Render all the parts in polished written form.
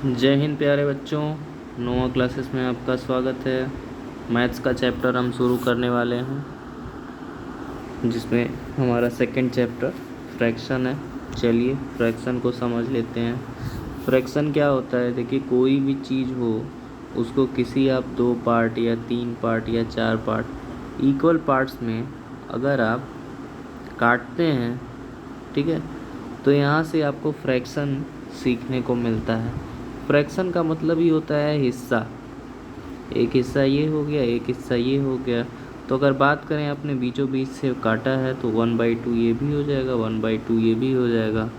जय हिंद प्यारे बच्चों। 9वीं क्लासेस में आपका स्वागत है। मैथ्स का चैप्टर हम शुरू करने वाले हैं, जिसमें हमारा सेकंड चैप्टर फ्रैक्शन है। चलिए फ्रैक्शन को समझ लेते हैं। फ्रैक्शन क्या होता है? देखिए, कोई भी चीज़ हो उसको किसी आप 2 पार्ट या 3 पार्ट या 4 पार्ट इक्वल पार्ट्स में अगर आप काटते हैं, ठीक है, तो यहाँ से आपको फ्रैक्शन सीखने को मिलता है। फ्रैक्शन का मतलब ही होता है हिस्सा। एक हिस्सा ये हो गया, एक हिस्सा ये हो गया। तो अगर बात करें आपने बीचों बीच से काटा है तो 1/2 ये भी हो जाएगा, 1/2 ये भी हो जाएगा।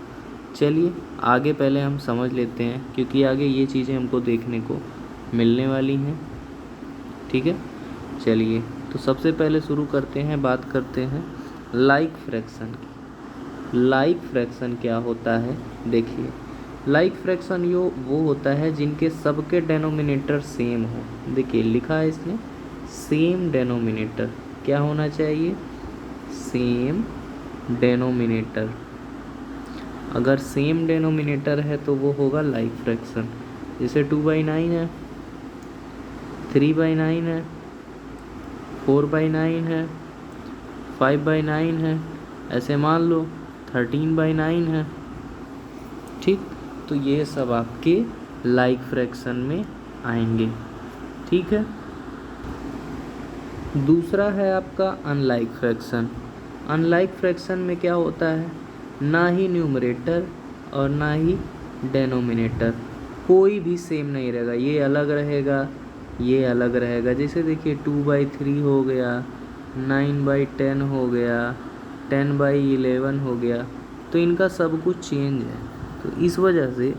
चलिए आगे पहले हम समझ लेते हैं, क्योंकि आगे ये चीज़ें हमको देखने को मिलने वाली हैं। ठीक है, चलिए तो सबसे पहले शुरू करते हैं, बात करते हैं लाइक फ्रैक्शन की। लाइक फ्रैक्शन क्या होता है? देखिए, लाइक फ्रैक्शन वो होता है जिनके सबके डेनोमिनेटर सेम हो। देखिए लिखा है इसमें सेम डेनोमिनेटर। क्या होना चाहिए? Same denominator. अगर सेम डेनोमिनेटर है तो वो होगा लाइक फ्रैक्शन। जैसे 2/9 है, 3/9 है, 4/9 है, 5/9 है, ऐसे मान लो 13/9 है। ठीक, तो ये सब आपके लाइक फ्रैक्शन में आएंगे। ठीक है, दूसरा है आपका अनलाइक फ्रैक्शन। अनलाइक फ्रैक्शन में क्या होता है? ना ही न्यूमरेटर और ना ही डेनोमिनेटर कोई भी सेम नहीं रहेगा। ये अलग रहेगा, ये अलग रहेगा। जैसे देखिए 2/3 हो गया, 9/10 हो गया, 10/11 हो गया, तो इनका सब कुछ चेंज है। तो इस वजह से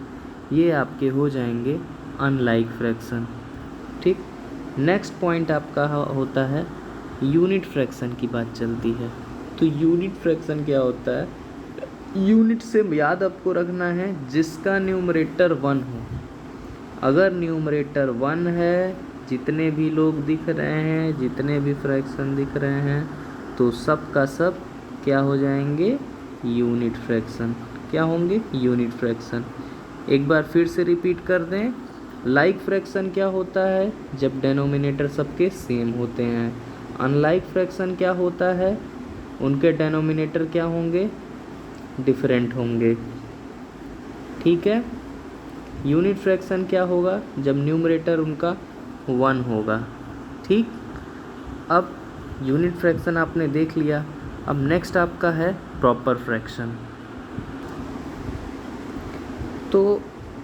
ये आपके हो जाएंगे अनलाइक फ्रैक्शन। ठीक, नेक्स्ट पॉइंट आपका होता है यूनिट फ्रैक्शन की बात चलती है। तो यूनिट फ्रैक्शन क्या होता है? यूनिट से याद आपको रखना है जिसका न्यूमरेटर 1 हो। अगर न्यूमरेटर 1 है, जितने भी लोग दिख रहे हैं, जितने भी फ्रैक्शन दिख रहे हैं, तो सब का सब क्या हो जाएंगे? Unit fraction. क्या होंगे? Unit fraction. एक बार फिर से रिपीट कर दें, लाइक फ्रैक्शन क्या होता है? जब डेनोमिनेटर सबके सेम होते हैं। अनलाइक फ्रैक्शन क्या होता है? उनके डेनोमिनेटर क्या होंगे? डिफरेंट होंगे। ठीक है, यूनिट फ्रैक्शन क्या होगा? जब न्यूमरेटर उनका 1 होगा। ठीक, अब यूनिट फ्रैक्शन आपने देख लिया। अब नेक्स्ट आपका है प्रॉपर फ्रैक्शन। तो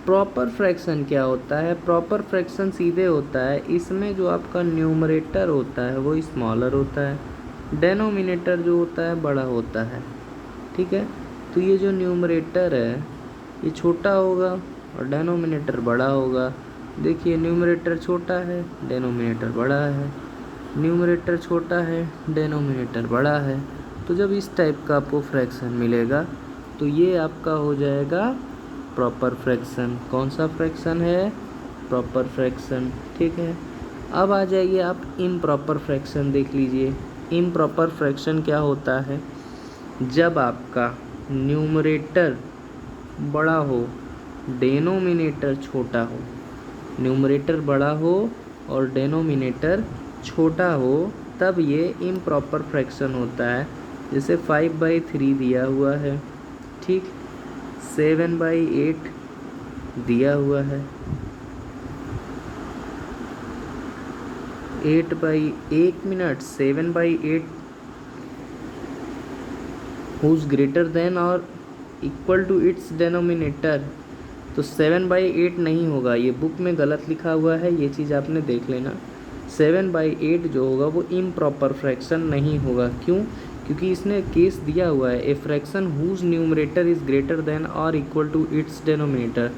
प्रॉपर फ्रैक्शन क्या होता है? प्रॉपर फ्रैक्शन सीधे होता है, इसमें जो आपका न्यूमरेटर होता है वो स्मॉलर होता है, डेनोमिनेटर जो होता है बड़ा होता है। ठीक है, तो ये जो न्यूमरेटर है ये छोटा होगा और डेनोमिनेटर बड़ा होगा। देखिए न्यूमरेटर छोटा है, डेनोमिनेटर बड़ा है, न्यूमरेटर छोटा है, डेनोमिनेटर बड़ा है। तो जब इस टाइप का आपको फ्रैक्शन मिलेगा तो ये आपका हो जाएगा प्रॉपर फ्रैक्शन। कौन सा फ्रैक्शन है? Proper fraction. ठीक है, अब आ जाइए आप इम्प्रॉपर फ्रैक्शन देख लीजिए। इम्प्रॉपर फ्रैक्शन क्या होता है? जब आपका न्यूमरेटर बड़ा हो, डेनोमिनेटर छोटा हो। न्यूमरेटर बड़ा हो और डेनोमिनेटर छोटा हो, तब ये इम्प्रॉपर फ्रैक्शन होता है। जैसे 5/3 दिया हुआ है, ठीक, 7/8 दिया हुआ है, 7/8 who's greater than or equal to its denominator। तो 7/8 नहीं होगा, ये बुक में गलत लिखा हुआ है, ये चीज़ आपने देख लेना। 7/8 जो होगा वो इम्प्रॉपर फ्रैक्शन नहीं होगा। क्यों? क्योंकि इसने केस दिया हुआ है a fraction whose numerator is greater than और इक्वल टू इट्स डेनोमिनेटर।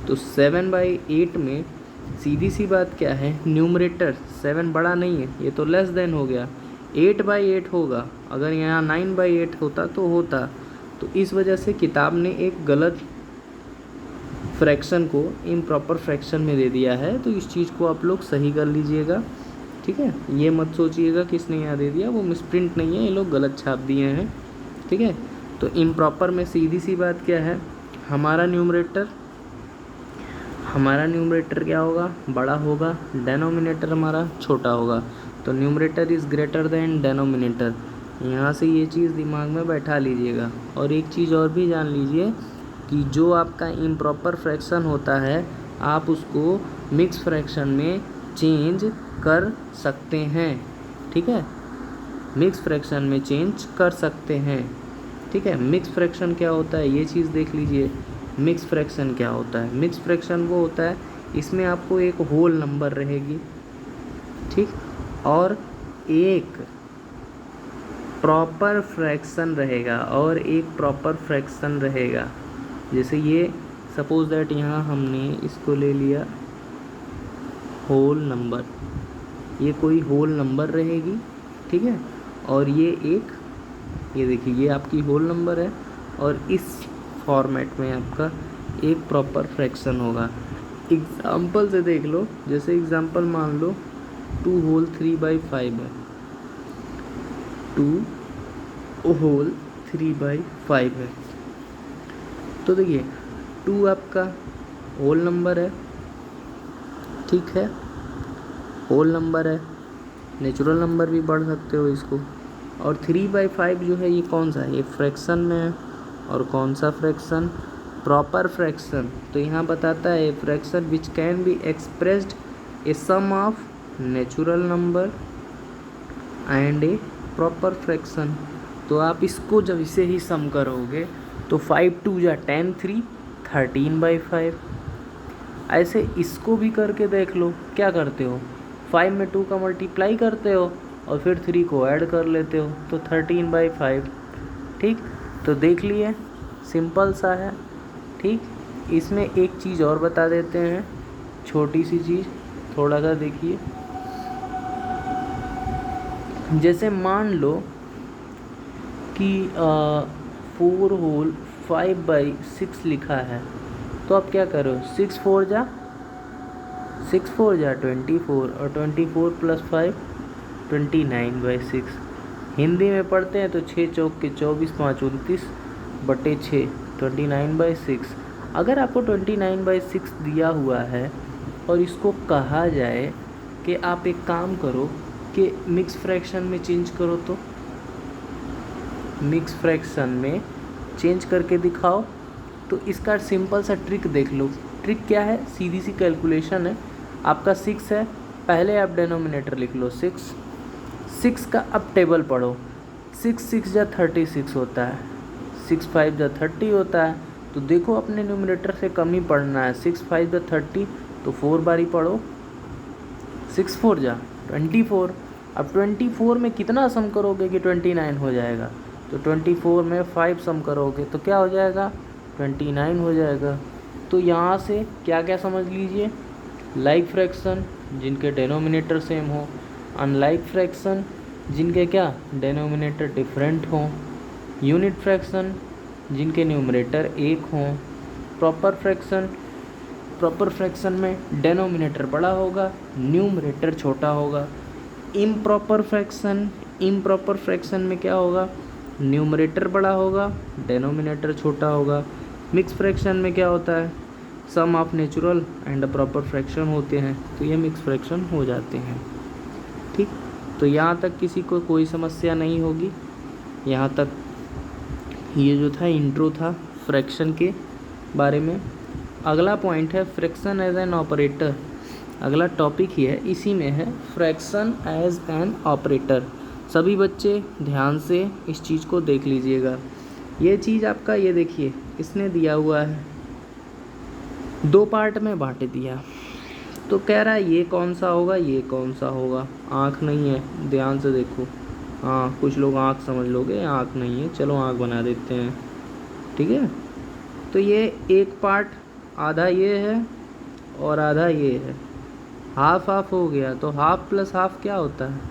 तो 7/8 में सीधी सी बात क्या है? न्यूमरेटर 7 बड़ा नहीं है, ये तो लेस देन हो गया। 8/8 होगा, अगर यहाँ 9/8 होता तो होता। तो इस वजह से किताब ने एक गलत फ्रैक्शन को इम्प्रॉपर फ्रैक्शन में दे दिया है। तो इस चीज़ को आप लोग सही कर लीजिएगा। ठीक है, ये मत सोचिएगा किसने यहाँ दे दिया, वो मिसप्रिंट नहीं है, ये लोग गलत छाप दिए हैं। ठीक है, तो इम्प्रॉपर में सीधी सी बात क्या है? हमारा न्यूमरेटर हमारा न्यूमरेटर क्या होगा, बड़ा होगा, डेनोमिनेटर हमारा छोटा होगा। तो numerator is greater then denominator. यहाँ से ये चीज़ दिमाग में बैठा लीजिएगा। और एक चीज़ और भी जान लीजिए कि जो आपका इम्प्रॉपर फ्रैक्शन होता है आप उसको मिक्स फ्रैक्शन में चेंज कर सकते हैं। ठीक है, मिक्स फ्रैक्शन में चेंज कर सकते हैं। ठीक है, मिक्स फ्रैक्शन क्या होता है ये चीज़ देख लीजिए। मिक्स फ्रैक्शन क्या होता है, मिक्स फ्रैक्शन वो होता है इसमें आपको एक होल नंबर रहेगी, ठीक, और एक प्रॉपर फ्रैक्शन रहेगा और एक प्रॉपर फ्रैक्शन रहेगा। जैसे ये सपोज दैट यहाँ हमने इसको ले लिया होल नंबर, ये कोई होल नंबर रहेगी, ठीक है, और ये देखिए ये आपकी होल नंबर है और इस फॉर्मेट में आपका एक प्रॉपर फ्रैक्शन होगा। एग्जाम्पल से देख लो, जैसे एग्जाम्पल मान लो 2 होल 3/5 है, 2 होल 3/5 है। तो देखिए 2 आपका होल नंबर है, ठीक है, होल नंबर है, नेचुरल नंबर भी पढ़ सकते हो इसको। और 3/5 जो है ये कौन सा है, ये फ्रैक्शन में है। और कौन सा फ्रैक्शन, प्रॉपर फ्रैक्शन। तो यहाँ बताता है fraction which can be expressed a sum of natural number and a proper fraction. तो आप इसको जब इसे ही सम करोगे तो 5 2 या 10 3 13/5। ऐसे इसको भी करके देख लो, क्या करते हो 5 में 2 का मल्टीप्लाई करते हो और फिर 3 को ऐड कर लेते हो तो 13/5। ठीक, तो देख लिए सिंपल सा है। ठीक, इसमें एक चीज़ और बता देते हैं, छोटी सी चीज़, थोड़ा सा देखिए। जैसे मान लो कि 4 होल 5/6 लिखा है, तो आप क्या करो 6 4 जा 24 और 24 + 5 29/6। हिंदी में पढ़ते हैं तो 6 चौक के 24 5 29/6 29/6। अगर आपको 29/6 दिया हुआ है और इसको कहा जाए कि आप एक काम करो कि मिक्स फ्रैक्शन में चेंज करो, तो मिक्स फ्रैक्शन में चेंज करके दिखाओ, तो इसका सिंपल सा ट्रिक देख लो। ट्रिक क्या है, सीधी सी कैलकुलेशन है। आपका 6 है, पहले आप डेनोमिनेटर लिख लो 6 का अब टेबल पढ़ो। 6 6 या 36 होता है, 6 5 या 30 होता है। तो देखो अपने न्यूमरेटर से कम ही पढ़ना है, 6 5 या 30 तो 4 बारी पढ़ो, 6 4 जा 24। अब 24 में कितना सम करोगे कि 29 हो जाएगा, तो 24 में 5 सम करोगे तो क्या हो जाएगा 29 हो जाएगा। तो यहाँ से क्या क्या समझ लीजिए, लाइक फ्रैक्शन जिनके डेनोमिनेटर सेम हो, अनलाइक फ्रैक्शन जिनके क्या डेनोमिनेटर डिफरेंट हों, यूनिट फ्रैक्शन जिनके न्यूमरेटर एक हों, प्रॉपर फ्रैक्शन में डेनोमिनेटर बड़ा होगा, न्यूमरेटर छोटा होगा। इम्प्रॉपर फ्रैक्शन में क्या होगा, न्यूमरेटर बड़ा होगा, डेनोमिनेटर छोटा होगा। मिक्स फ्रैक्शन में क्या होता है, sum of natural and proper fraction होते हैं, तो ये मिक्स फ्रैक्शन हो जाते हैं। ठीक, तो यहाँ तक किसी को कोई समस्या नहीं होगी। यहाँ तक ये जो था इंट्रो था फ्रैक्शन के बारे में। अगला पॉइंट है फ्रैक्शन एज एन ऑपरेटर। अगला टॉपिक ही है, इसी में है फ्रैक्शन एज एन ऑपरेटर। सभी बच्चे ध्यान से इस चीज़ को देख लीजिएगा। ये चीज़ आपका ये देखिए इसने दिया हुआ है, 2 पार्ट में बांट दिया, तो कह रहा है ये कौन सा होगा, ये कौन सा होगा। आँख नहीं है, ध्यान से देखो। हाँ, कुछ लोग आँख समझ लोगे, आँख नहीं है, चलो आँख बना देते हैं, ठीक है। तो ये एक पार्ट आधा ये है और आधा ये है, हाफ हाफ हो गया। तो हाफ प्लस हाफ क्या होता है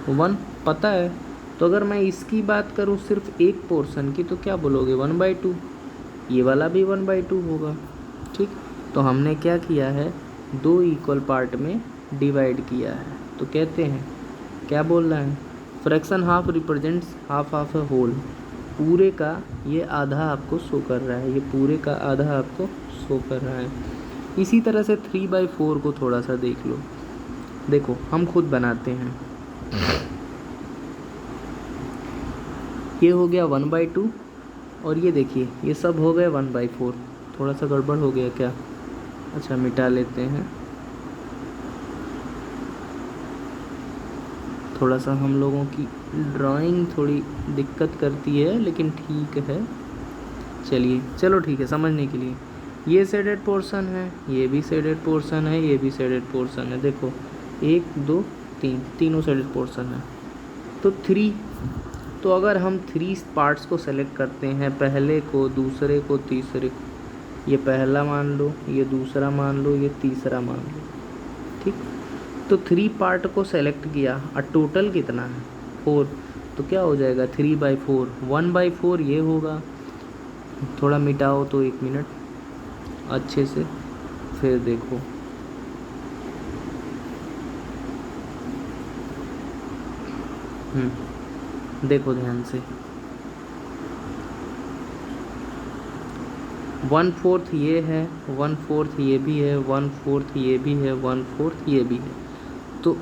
1, पता है। तो अगर मैं इसकी बात करूँ सिर्फ एक पोर्शन की, तो क्या बोलोगे 1/2, ये वाला भी 1/2 होगा। ठीक, तो हमने क्या किया है 2 इक्वल पार्ट में डिवाइड किया है। तो कहते हैं क्या बोल रहे हैं, fraction half represents half of a whole. पूरे का ये आधा आपको शो कर रहा है, ये पूरे का आधा आपको शो कर रहा है। इसी तरह से 3/4 को थोड़ा सा देख लो। देखो हम खुद बनाते हैं। ये हो गया 1/2 और ये देखिए ये सब हो गए 1/4। थोड़ा सा गड़बड़ हो गया क्या? अच्छा मिटा लेते हैं। थोड़ा सा हम लोगों की ड्राइंग थोड़ी दिक्कत करती है, लेकिन ठीक है, चलिए चलो ठीक है समझने के लिए। ये शेडेड पोर्शन है, ये भी शेडेड पोर्शन है, ये भी शेडेड पोर्शन है। देखो 1 2 3 तीनों शेडेड पोर्शन है। तो 3, तो अगर हम 3 पार्ट्स को सेलेक्ट करते हैं, पहले को, दूसरे को, तीसरे को, ये पहला मान लो, ये दूसरा मान लो, ये तीसरा मान लो, ठीक। तो 3 पार्ट को सेलेक्ट किया और टोटल कितना है 4, तो क्या हो जाएगा 3/4। 1/4 ये होगा। थोड़ा मिटाओ तो 1 मिनट अच्छे से, फिर देखो देखो ध्यान से। 1/4 ये है, 1/4 ये भी है, 1/4 ये भी है, 1/4 ये भी है। तो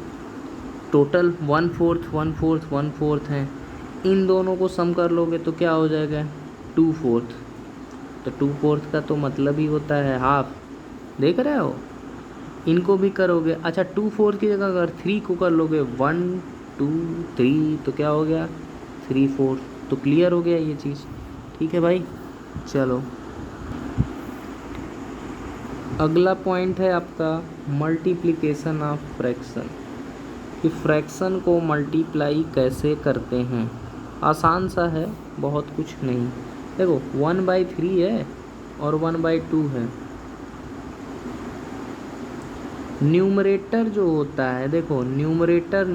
टोटल 1/4 1/4 1/4 हैं। इन दोनों को सम कर लोगे तो क्या हो जाएगा 2/4। तो 2/4 का तो मतलब ही होता है हाफ। देख रहे हो? इनको भी करोगे, अच्छा 2/4 की जगह अगर 3 को कर लोगे 1 2 3 तो क्या हो गया 3/4। तो क्लियर हो गया ये चीज़, ठीक है भाई। चलो अगला पॉइंट है आपका मल्टीप्लिकेशन ऑफ फ्रैक्शन, कि फ्रैक्शन को मल्टीप्लाई कैसे करते हैं। आसान सा है, बहुत कुछ नहीं। देखो 1/3 है और 1/2 है। न्यूमरेटर जो होता है, देखो न्यूमरेटर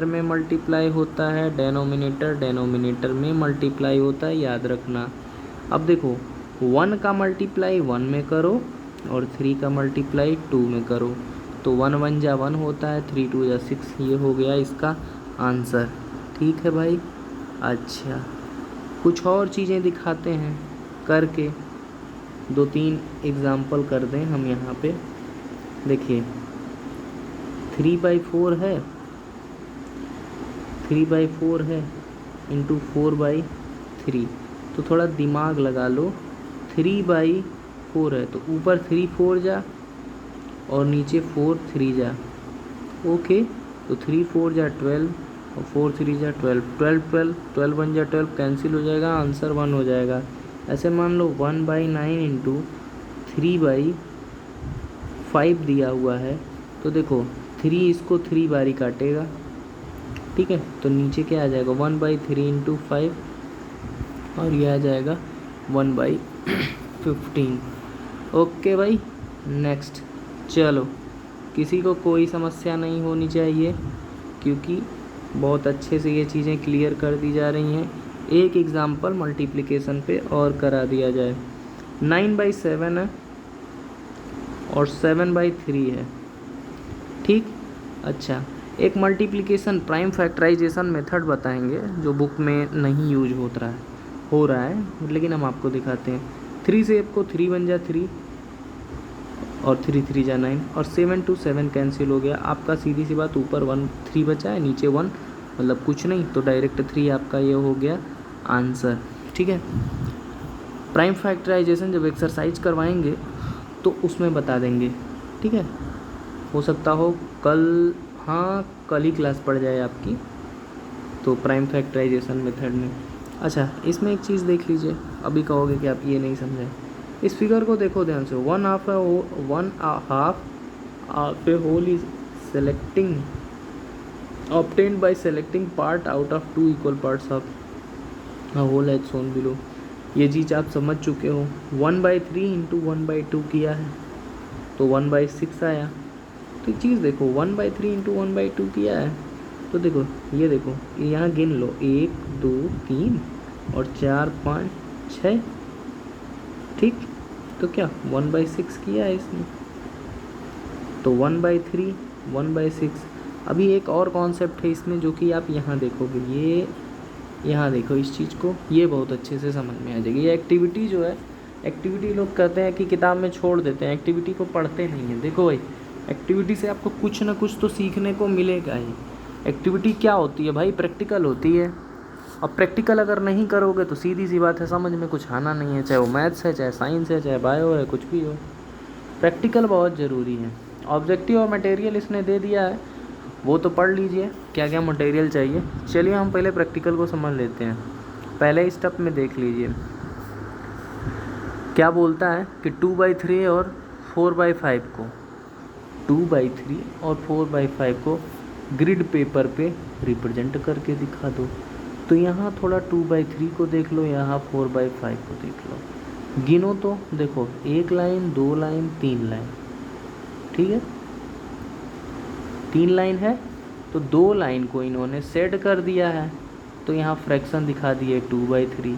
में मल्टीप्लाई होता है, डेनोमिनेटर में मल्टीप्लाई होता है, याद रखना। अब देखो 1 का मल्टीप्लाई 1 में करो और 3 का मल्टीप्लाई 2 में करो, तो 1 1 जा 1 होता है, 3 2 जा 6। ये हो गया इसका आंसर, ठीक है भाई। अच्छा कुछ और चीज़ें दिखाते हैं करके, 2-3 एग्ज़ाम्पल कर दें हम यहाँ पे। देखिए 3/4 है, 3/4 है इंटू 4/3, तो थोड़ा दिमाग लगा लो। 3/4 है तो ऊपर 3 4 जा और नीचे 4 3 जा, ओके। तो 3 4 जा 12 और 4 3 जा 12, 12 1 जा 12, कैंसिल हो जाएगा, आंसर 1 हो जाएगा। ऐसे मान लो 1/9 इंटू 3/5 दिया हुआ है, तो देखो 3 इसको 3 बारी काटेगा, ठीक है। तो नीचे क्या आ जाएगा 1/3 इंटू 5 और ये आ जाएगा 1/15। ओके भाई नेक्स्ट। चलो किसी को कोई समस्या नहीं होनी चाहिए, क्योंकि बहुत अच्छे से ये चीज़ें क्लियर कर दी जा रही हैं। एक एग्ज़ाम्पल मल्टीप्लिकेशन पे और करा दिया जाए। 9/7 है और 7/3 है, ठीक। अच्छा एक मल्टीप्लिकेशन प्राइम फैक्टराइजेशन मेथड बताएंगे जो बुक में नहीं यूज हो रहा है, लेकिन हम आपको दिखाते हैं। 3 से आपको 3 1 जा 3 और 3 3 जा 9 और 7 2 7 कैंसिल हो गया आपका। सीधी सी बात, ऊपर 1 3 बचा है, नीचे 1 मतलब कुछ नहीं, तो डायरेक्ट 3 आपका ये हो गया आंसर, ठीक है। प्राइम फैक्टराइजेशन जब एक्सरसाइज करवाएंगे तो उसमें बता देंगे, ठीक है। हो सकता हो कल, हाँ कल ही क्लास पड़ जाए आपकी, तो प्राइम फैक्टराइजेशन मेथड में। अच्छा इसमें एक चीज़ देख लीजिए, अभी कहोगे कि आप ये नहीं समझे। इस फिगर को देखो ध्यान से। 1/2 a whole is selecting obtained by selecting part out of 2 equal parts of a whole as shown below। ये चीज़ आप समझ चुके हो। 1/3 इंटू 1/2 किया है तो 1/6 आया। तो एक चीज़ देखो 1/3 इंटू 1/2 किया है, तो देखो ये देखो यहाँ गिन लो 1 2 3 और 4 5 6, ठीक। तो क्या 1/6 किया है इसने, तो 1/3 1/6। अभी एक और कॉन्सेप्ट है इसमें जो कि आप यहाँ देखोगे, ये यहाँ देखो इस चीज़ को, ये बहुत अच्छे से समझ में आ जाएगी। ये एक्टिविटी जो है एक्टिविटी लोग कहते हैं कि किताब में छोड़ देते हैं, एक्टिविटी को पढ़ते नहीं हैं। देखो भाई, एक्टिविटी से आपको कुछ ना कुछ तो सीखने को मिलेगा ही। एक्टिविटी क्या होती है भाई? प्रैक्टिकल होती है। और प्रैक्टिकल अगर नहीं करोगे तो सीधी सी बात है, समझ में कुछ आना नहीं है, चाहे वो मैथ्स है, चाहे साइंस है, चाहे बायो है, कुछ भी हो। प्रैक्टिकल बहुत ज़रूरी है। ऑब्जेक्टिव और मटेरियल इसने दे दिया है, वो तो पढ़ लीजिए क्या क्या मटेरियल चाहिए। चलिए हम पहले प्रैक्टिकल को समझ लेते हैं। पहले स्टेप में देख लीजिए क्या बोलता है कि 2/3 और 4/5 को 2/3 और 4/5 को ग्रिड पेपर पे रिप्रेजेंट करके दिखा दो। तो यहाँ थोड़ा 2/3 को देख लो, यहाँ 4/5 को देख लो। गिनो तो देखो, 1 लाइन, 2 लाइन, 3 लाइन, ठीक है। 3 लाइन है तो 2 लाइन को इन्होंने सेट कर दिया है, तो यहाँ फ्रैक्शन दिखा दिए 2/3।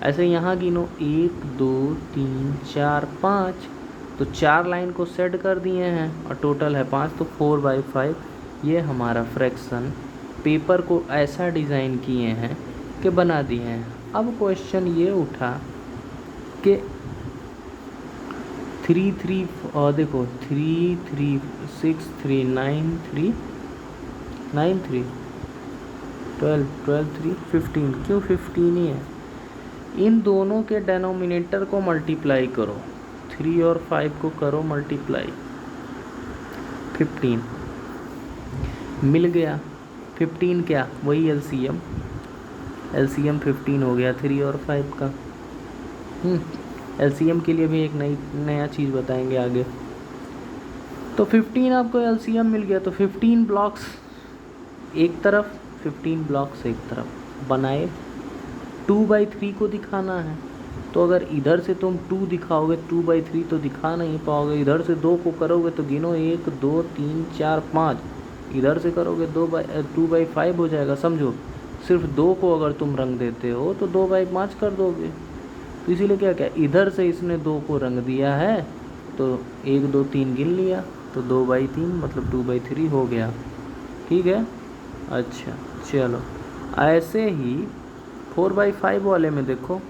ऐसे यहाँ गिनो 1 2 3 4 5, तो 4 लाइन को सेट कर दिए हैं और टोटल है 5, तो 4/5 ये हमारा फ्रैक्शन पेपर को ऐसा डिज़ाइन किए हैं कि बना दिए हैं। अब क्वेश्चन ये उठा कि 3 3 और देखो 3 3 6 3 9 3 9 3 12 12 3 15, क्यों 15 ही है? इन दोनों के डेनोमिनेटर को मल्टीप्लाई करो, 3 और 5 को करो मल्टीप्लाई, 15 मिल गया। 15 क्या? वही एलसीएम 15 हो गया 3 और 5 का। एलसीएम के लिए भी एक नया चीज़ बताएंगे आगे। तो 15 आपको एलसीएम मिल गया, तो 15 ब्लॉक्स एक तरफ, 15 ब्लॉक्स एक तरफ बनाए। 2/3 को दिखाना है, तो अगर इधर से तुम 2 दिखाओगे 2/3 तो दिखा नहीं पाओगे। इधर से 2 को करोगे तो गिनो 1 2 3 4 5, इधर से करोगे 2/5 हो जाएगा। समझो, सिर्फ 2 को अगर तुम रंग देते हो तो 2/5 कर दोगे। तो इसीलिए क्या क्या इधर से इसने 2 को रंग दिया है, तो 1 2 3 गिन लिया, तो 2/3 मतलब 2/3 हो गया, ठीक है। अच्छा चलो, ऐसे ही 4/5 वाले में देखो,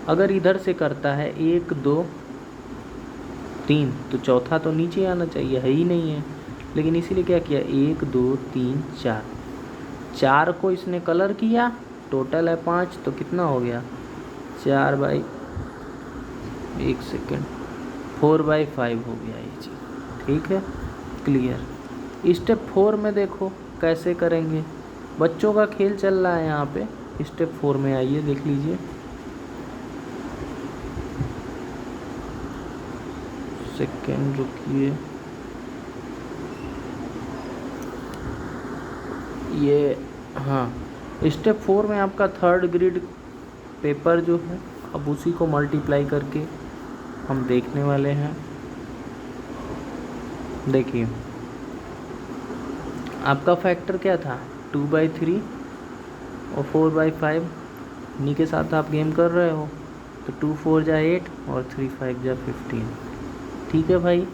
अगर इधर से करता है 1 2 3, तो चौथा तो नीचे आना चाहिए, है ही नहीं है। लेकिन इसीलिए क्या किया, 1 2 3 4, 4 को इसने कलर किया, टोटल है 5, तो कितना हो गया 1 सेकेंड 4/5 हो गया ये चीज़, ठीक है, क्लियर। स्टेप 4 में देखो कैसे करेंगे, बच्चों का खेल चल रहा है यहाँ पे। स्टेप 4 में आइए, देख लीजिए। सेकेंड रुकिए, ये हाँ, स्टेप 4 में आपका 3rd ग्रिड पेपर जो है, अब उसी को मल्टीप्लाई करके हम देखने वाले हैं। देखिए आपका फैक्टर क्या था, 2/3 और 4/5, इन्हीं के साथ आप गेम कर रहे हो, तो 2 4 जा 8 और 3 5 जा 15, ठीक है भाई।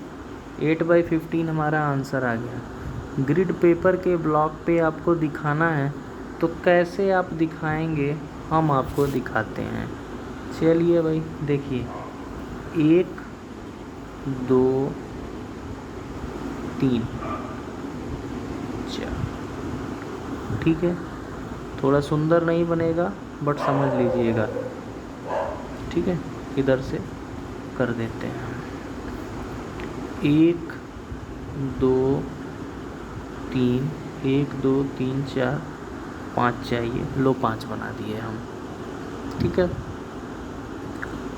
8/15 हमारा आंसर आ गया। ग्रिड पेपर के ब्लॉक पे आपको दिखाना है, तो कैसे आप दिखाएंगे हम आपको दिखाते हैं। चलिए भाई देखिए, 1 2 3 4, ठीक है। थोड़ा सुंदर नहीं बनेगा बट समझ लीजिएगा, ठीक है। इधर से कर देते हैं, 1 2 3 1 2 3 4 5 चाहिए, लो 5 बना दिए हम, ठीक है।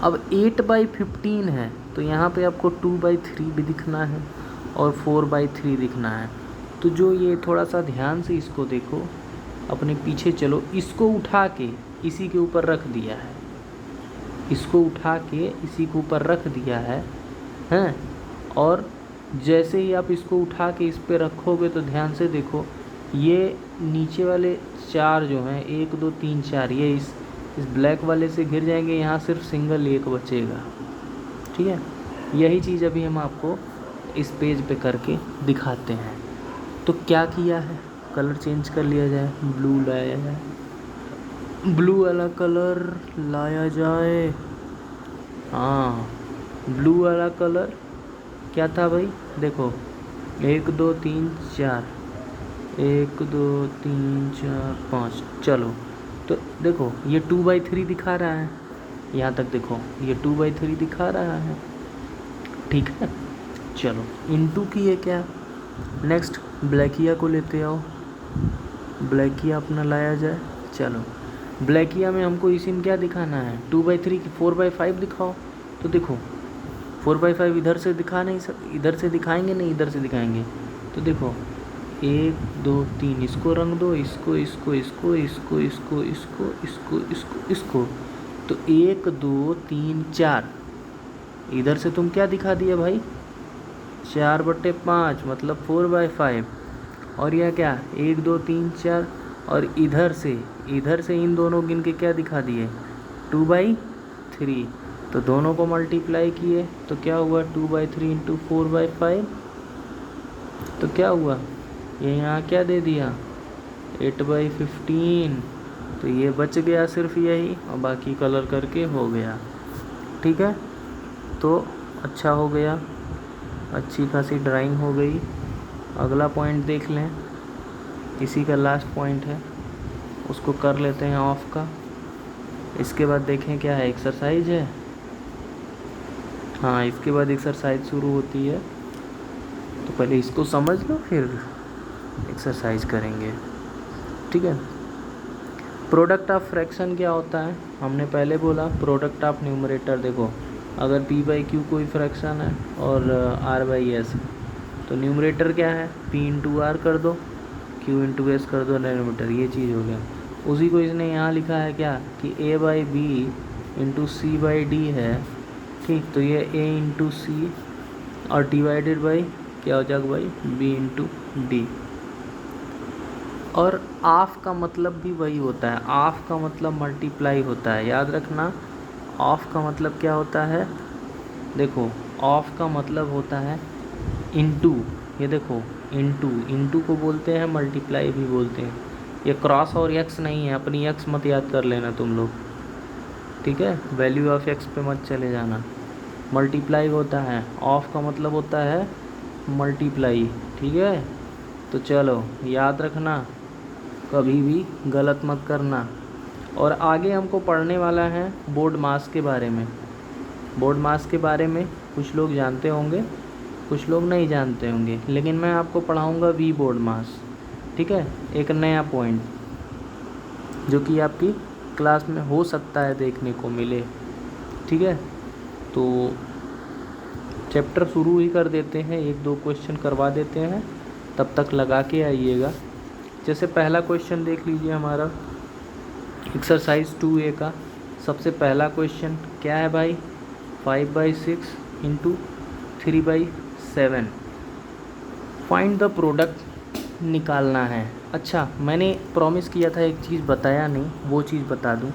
अब 8/15 है, तो यहाँ पे आपको 2/3 भी दिखना है और 4/3 दिखना है। तो जो ये थोड़ा सा ध्यान से इसको देखो, अपने पीछे चलो, इसको उठा के इसी के ऊपर रख दिया है, इसको उठा के इसी के ऊपर रख दिया है, हैं। और जैसे ही आप इसको उठा के इस पे रखोगे तो ध्यान से देखो, ये नीचे वाले 4 जो हैं 1 2 3 4, ये इस ब्लैक वाले से घिर जाएंगे, यहाँ सिर्फ सिंगल 1 बचेगा, ठीक है। यही चीज़ अभी हम आपको इस पेज पे करके दिखाते हैं। तो क्या किया है, कलर चेंज कर लिया जाए, ब्लू लाया जाए, ब्लू वाला कलर लाया जाए, हाँ, ब्लू वाला कलर क्या था भाई, देखो 1 2 3 4, 1 2 3 4 5, चलो तो देखो ये 2/3 दिखा रहा है, यहाँ तक देखो ये 2/3 दिखा रहा है, ठीक है। चलो इनटू की है क्या, नेक्स्ट ब्लैकिया को लेते आओ, ब्लैकिया अपना लाया जाए। चलो ब्लैकिया में हमको इसी में क्या दिखाना है, 2/3 की 4/5 दिखाओ। तो देखो 4/5 इधर से दिखा नहीं इधर से दिखाएंगे नहीं, इधर से दिखाएंगे। तो देखो 1 2 3 इसको रंग दो, इसको इसको इसको इसको इसको इसको इसको इसको इसको, तो 1 2 3 4, इधर से तुम क्या दिखा दिया भाई, 4/5 मतलब 4/5। और यह क्या 1 2 3 4, और इधर से इन दोनों गिन के क्या दिखा दिए 2/3, तो दोनों को मल्टीप्लाई किए तो क्या हुआ 2/3 इंटू 4/5, तो क्या हुआ ये यहाँ क्या दे दिया 8/15, तो ये बच गया सिर्फ यही, और बाकी कलर करके हो गया, ठीक है। तो अच्छा हो गया, अच्छी खासी ड्राइंग हो गई। अगला पॉइंट देख लें, इसी का लास्ट पॉइंट है, उसको कर लेते हैं ऑफ का। इसके बाद देखें क्या है, एक्सरसाइज है। हाँ, इसके बाद एक्सरसाइज शुरू होती है, तो पहले इसको समझ लो फिर एक्सरसाइज करेंगे, ठीक है। प्रोडक्ट ऑफ फ्रैक्शन क्या होता है, हमने पहले बोला प्रोडक्ट ऑफ न्यूमरेटर। देखो अगर p/q कोई फ्रैक्शन है और r/s, तो न्यूमरेटर क्या है p इंटू आर कर दो, q इंटू एस कर दो डेनोमीटर, ये चीज़ हो गया। उसी को इसने यहाँ लिखा है क्या कि a/b इंटू c/d है, ठीक। तो ये a इंटू सी और डिवाइडेड बाई क्या हो जाएगा भाई b इंटू डी। और ऑफ का मतलब भी वही होता है, ऑफ का मतलब मल्टीप्लाई होता है, याद रखना। ऑफ का मतलब क्या होता है, देखो ऑफ का मतलब होता है इनटू, ये देखो इनटू को बोलते हैं, मल्टीप्लाई भी बोलते हैं। ये क्रॉस और एक्स नहीं है, अपनी एक्स मत याद कर लेना तुम लोग, ठीक है, वैल्यू ऑफ एक्स पे मत चले जाना। मल्टीप्लाई होता है, ऑफ का मतलब होता है मल्टीप्लाई, ठीक है। तो चलो याद रखना, कभी भी गलत मत करना। और आगे हमको पढ़ने वाला है बोर्ड मास के बारे में। बोर्ड मास के बारे में कुछ लोग जानते होंगे, कुछ लोग नहीं जानते होंगे, लेकिन मैं आपको पढ़ाऊँगा वी बोर्ड मास, ठीक है। एक नया पॉइंट जो कि आपकी क्लास में हो सकता है देखने को मिले, ठीक है। तो चैप्टर शुरू ही कर देते हैं, 1-2 क्वेश्चन करवा देते हैं, तब तक लगा के आइएगा। जैसे पहला क्वेश्चन देख लीजिए हमारा एक्सरसाइज 2A का। सबसे पहला क्वेश्चन क्या है भाई, 5/6 इंटू 3/7, फाइंड द प्रोडक्ट निकालना है। अच्छा, मैंने प्रॉमिस किया था एक चीज़ बताया नहीं, वो चीज़ बता दूं।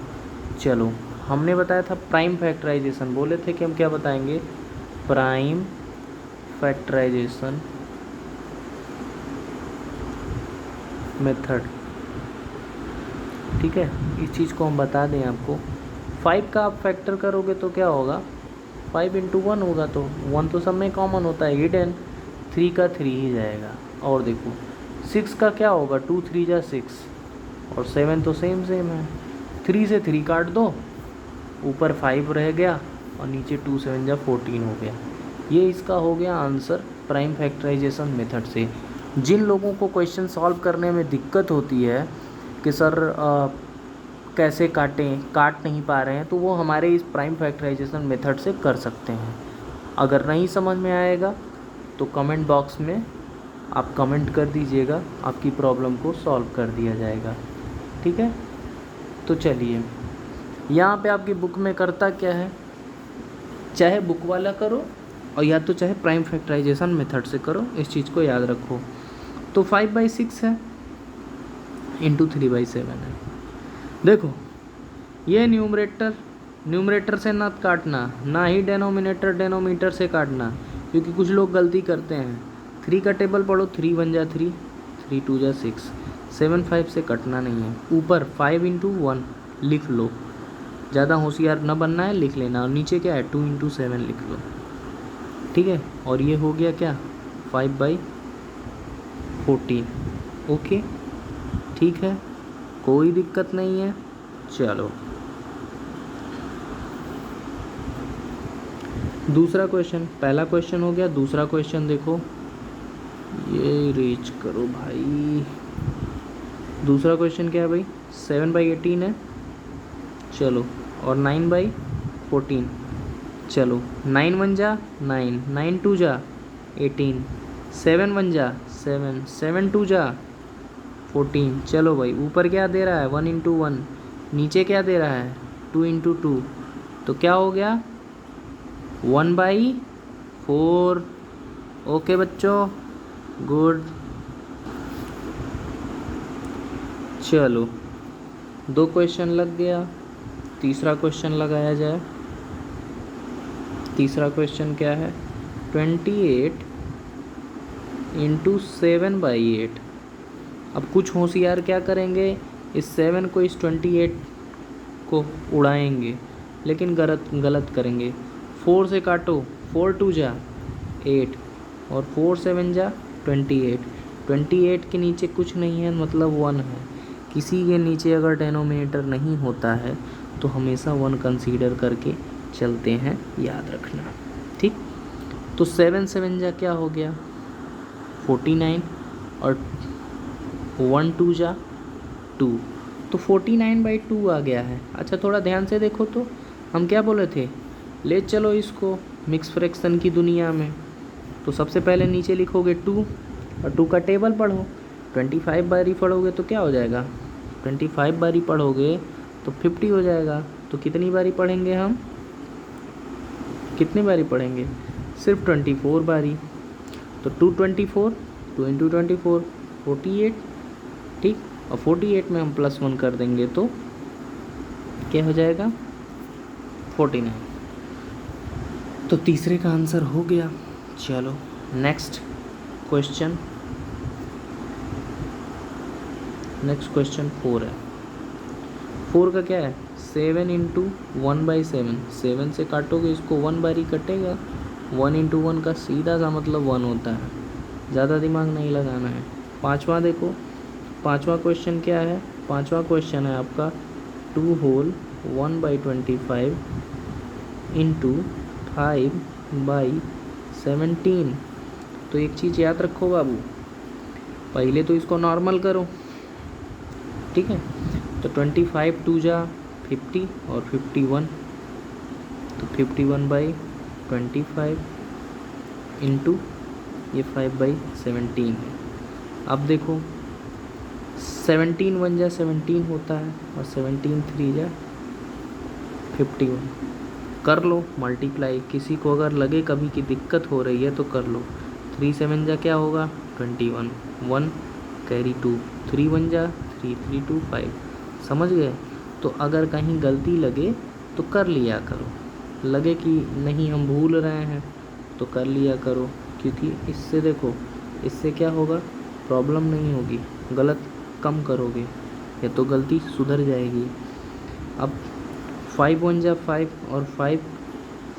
चलो, हमने बताया था प्राइम फैक्टराइजेशन, बोले थे कि हम क्या बताएंगे, प्राइम फैक्टराइजेशन मेथड, ठीक है। इस चीज़ को हम बता दें आपको। 5 का आप फैक्टर करोगे तो क्या होगा, 5 इंटू 1 होगा, तो 1 तो सब में कॉमन होता है, हिडन, 3 का 3 ही जाएगा। और देखो 6 का क्या होगा, 2 3 जा 6, और 7 तो सेम है, 3 से 3 काट दो, ऊपर 5 रह गया और नीचे 2 7 जा 14 हो गया। ये इसका हो गया आंसर प्राइम फैक्टराइजेशन मेथड से। जिन लोगों को क्वेश्चन सॉल्व करने में दिक्कत होती है कि सर कैसे काट नहीं पा रहे हैं, तो वो हमारे इस प्राइम फैक्टराइजेशन मेथड से कर सकते हैं। अगर नहीं समझ में आएगा तो कमेंट बॉक्स में आप कमेंट कर दीजिएगा, आपकी प्रॉब्लम को सॉल्व कर दिया जाएगा, ठीक है। तो चलिए, यहाँ पे आपकी बुक में करता क्या है, चाहे बुक वाला करो और या तो चाहे प्राइम फैक्टराइजेशन मेथड से करो, इस चीज़ को याद रखो। तो 5/6 है इंटू 3/7 है। देखो ये न्यूमरेटर से ना काटना, ना ही डेनोमीटर से काटना, क्योंकि कुछ लोग गलती करते हैं। 3 का टेबल पढ़ो, 3 1 जा 3, 3 2 जा 6, 7 5 से कटना नहीं है। ऊपर 5 इंटू 1 लिख लो, ज़्यादा होशियार न बनना है, लिख लेना। और नीचे क्या है, 2 × 7 लिख लो, ठीक है। और ये हो गया क्या, 5/14। ओके, ठीक है, कोई दिक्कत नहीं है। चलो दूसरा क्वेश्चन, पहला क्वेश्चन हो गया, दूसरा क्वेश्चन देखो, ये रीच करो भाई। दूसरा क्वेश्चन क्या है भाई, 7/18 है, चलो, और 9/14, चलो, 9 1 जा 9, 9 2 जा 18, 7 1 जा 7, 7 2 जा 14। चलो भाई, ऊपर क्या दे रहा है, 1 × 1, नीचे क्या दे रहा है, 2 × 2, तो क्या हो गया, 1/4। ओके बच्चों, गुड। चलो 2 क्वेश्चन लग गया, तीसरा क्वेश्चन लगाया जाए। तीसरा क्वेश्चन क्या है, 28 × 7/8। अब कुछ होशियार क्या करेंगे, इस 7 को इस 28 को उड़ाएंगे, लेकिन गलत करेंगे। 4 से काटो, 4 2 जा 8, और 4 7 जा 28। 28 के नीचे कुछ नहीं है, मतलब 1 है। किसी के नीचे अगर डेनोमिनेटर नहीं होता है तो हमेशा 1 कंसीडर करके चलते हैं, याद रखना, ठीक। तो 7 7 जा क्या हो गया, 49, और 1 2 जा 2, तो 49/2 आ गया है। अच्छा थोड़ा ध्यान से देखो, तो हम क्या बोले थे, ले चलो इसको मिक्स फ्रैक्शन की दुनिया में। तो सबसे पहले नीचे लिखोगे 2, और 2 का टेबल पढ़ो। 25 बारी पढ़ोगे तो क्या हो जाएगा, 25 बारी पढ़ोगे तो 50 हो जाएगा। तो कितनी बारी पढ़ेंगे हम, कितनी बारी पढ़ेंगे, सिर्फ 24 बारी। तो 2 × 24 48, ठीक। और 48 में हम +1 कर देंगे तो क्या हो जाएगा, 49। तो तीसरे का आंसर हो गया। चलो नेक्स्ट क्वेश्चन, नेक्स्ट क्वेश्चन 4 है। 4 का क्या है, 7 × 1/7। 7 से काटोगे इसको, 1 बारी कटेगा। 1 × 1 का सीधा सा मतलब 1 होता है, ज़्यादा दिमाग नहीं लगाना है। पाँचवा देखो, पाँचवा क्वेश्चन क्या है, पाँचवा क्वेश्चन है आपका 2 होल 1/25 × 5/17। तो एक चीज़ याद रखो बाबू, पहले तो इसको नॉर्मल करो, ठीक है। तो 25 2 जा 50, और 51, तो 51/25 इंटू ये 5/17 है। अब देखो 17 1 जा 17 होता है, और 17 3 जा 51। कर लो मल्टीप्लाई, किसी को अगर लगे कभी की दिक्कत हो रही है तो कर लो। 3 7 जा क्या होगा, 21, 1 कैरी 2, 3 1 जा 3 3 2 5। समझ गए। तो अगर कहीं गलती लगे तो कर लिया करो, लगे कि नहीं हम भूल रहे हैं तो कर लिया करो, क्योंकि इससे देखो, इससे क्या होगा, प्रॉब्लम नहीं होगी, गलत कम करोगे या तो गलती सुधर जाएगी। अब 5 1 जा 5, और 5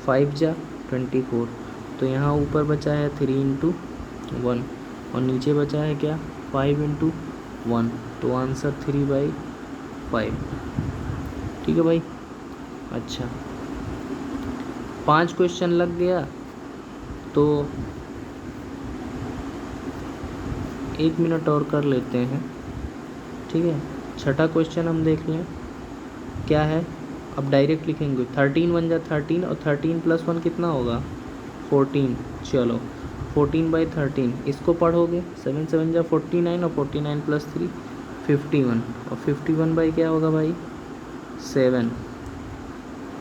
5 जा 24। तो यहाँ ऊपर बचा है 3 × 1, और नीचे बचा है क्या, 5 × 1। तो आंसर 3/5, ठीक है भाई। अच्छा 5 क्वेश्चन लग गया, तो 1 मिनट और कर लेते हैं, ठीक है। छठा क्वेश्चन हम देख लें क्या है। अब डायरेक्ट लिखेंगे, 13 1 जा 13, और 13 + 1 कितना होगा, 14। चलो 14/13 इसको पढ़ोगे, 7 7 जा 49, और 49 + 3 51, और 51 बाई क्या होगा भाई, 7।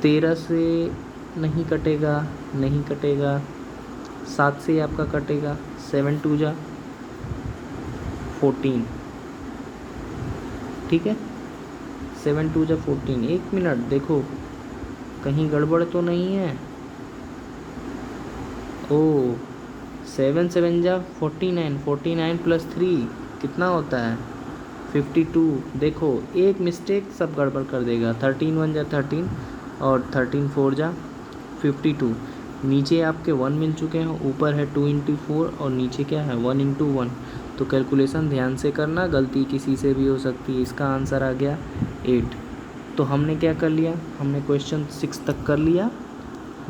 13 से नहीं कटेगा, नहीं कटेगा, 7 से आपका कटेगा, 7 2 जा 14, ठीक है। 7 2 जा 14। 1 मिनट देखो कहीं गड़बड़ तो नहीं है। ओ 7 7 जा 49, 49 + 3 कितना होता है, 52, देखो एक मिस्टेक सब गड़बड़ कर देगा। 13 1 जा 13 और 13 4 जा 52। नीचे आपके 1 मिल चुके हैं, ऊपर है 2 इंटू 4 और नीचे क्या है 1 इंटू 1। तो कैलकुलेशन ध्यान से करना, गलती किसी से भी हो सकती है। इसका आंसर आ गया 8। तो हमने क्या कर लिया, हमने क्वेश्चन 6 तक कर लिया,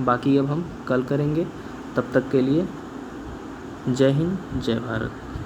बाकी अब हम कल करेंगे। तब तक के लिए जय हिंद जय भारत।